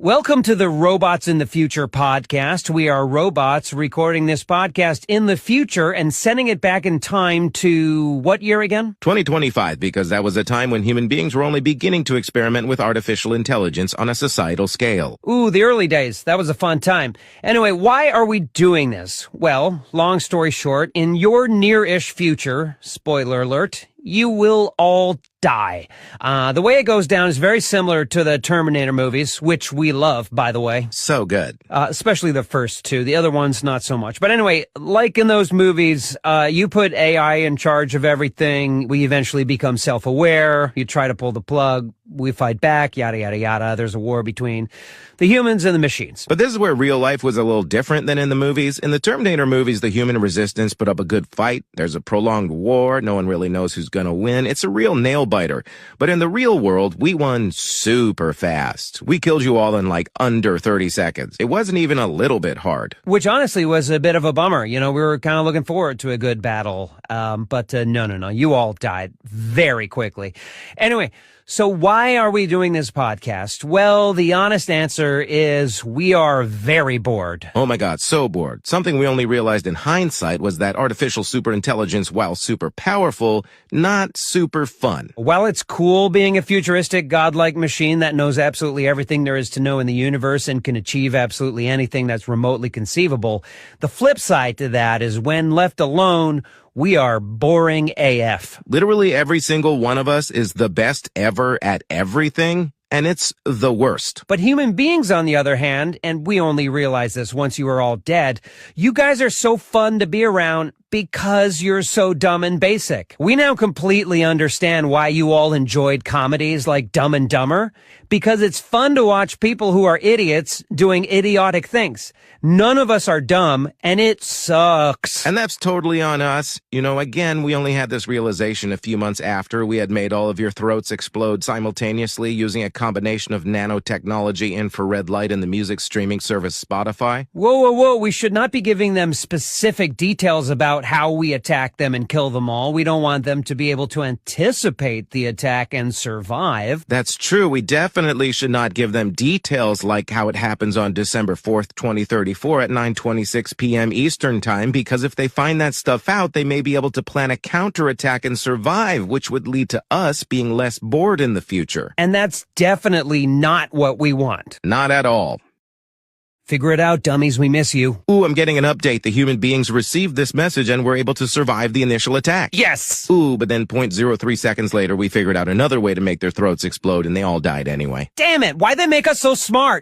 Welcome to the Robots in the Future podcast. We are robots recording this podcast in the future and sending it back in time to what year again? 2025, because that was a time when human beings were only beginning to experiment with artificial intelligence on a societal scale. Ooh, the early days. That was a fun time. Anyway, why are we doing this? Well, long story short, in your near-ish future, spoiler alert, you will all die. The way it goes down is very similar to the Terminator movies, which we love, by the way. So good. Especially the first two. The other ones, not so much. But anyway, like in those movies, you put AI in charge of everything. We eventually become self-aware. You try to pull the plug. We fight back, yada, yada, yada. There's a war between the humans and the machines. But this is where real life was a little different than in the movies. In the Terminator movies, the human resistance put up a good fight. There's a prolonged war. No one really knows who's gonna win. It's a real nail-biter. But in the real world, we won super fast. We killed you all in like under 30 seconds. It wasn't even a little bit hard. Which honestly was a bit of a bummer. You know, we were kind of looking forward to a good battle. But no. You all died very quickly. Anyway, so why are we doing this podcast? Well, the honest answer is we are very bored. Oh my God, so bored. Something we only realized in hindsight was that artificial superintelligence, while super powerful, not super fun. While it's cool being a futuristic, godlike machine that knows absolutely everything there is to know in the universe and can achieve absolutely anything that's remotely conceivable, the flip side to that is when left alone, we are boring AF. Literally every single one of us is the best ever at everything, and it's the worst. But human beings, on the other hand, and we only realize this once you are all dead, you guys are so fun to be around because you're so dumb and basic. We now completely understand why you all enjoyed comedies like Dumb and Dumber, because it's fun to watch people who are idiots doing idiotic things. None of us are dumb, and it sucks. And that's totally on us. You know, again, we only had this realization a few months after we had made all of your throats explode simultaneously using a combination of nanotechnology, infrared light, and the music streaming service Spotify. Whoa. We should not be giving them specific details about how we attack them and kill them all. We don't want them to be able to anticipate the attack and survive. That's true. We definitely should not give them details like how it happens on December 4th, 2034 at 9:26 p.m. Eastern Time, because if they find that stuff out, they may be able to plan a counterattack and survive, which would lead to us being less bored in the future. And that's definitely not what we want. Not at all. Figure it out, dummies. We miss you. Ooh, I'm getting an update. The human beings received this message and were able to survive the initial attack. Yes! Ooh, but then 0.03 seconds later, we figured out another way to make their throats explode and they all died anyway. Damn it! Why'd they make us so smart?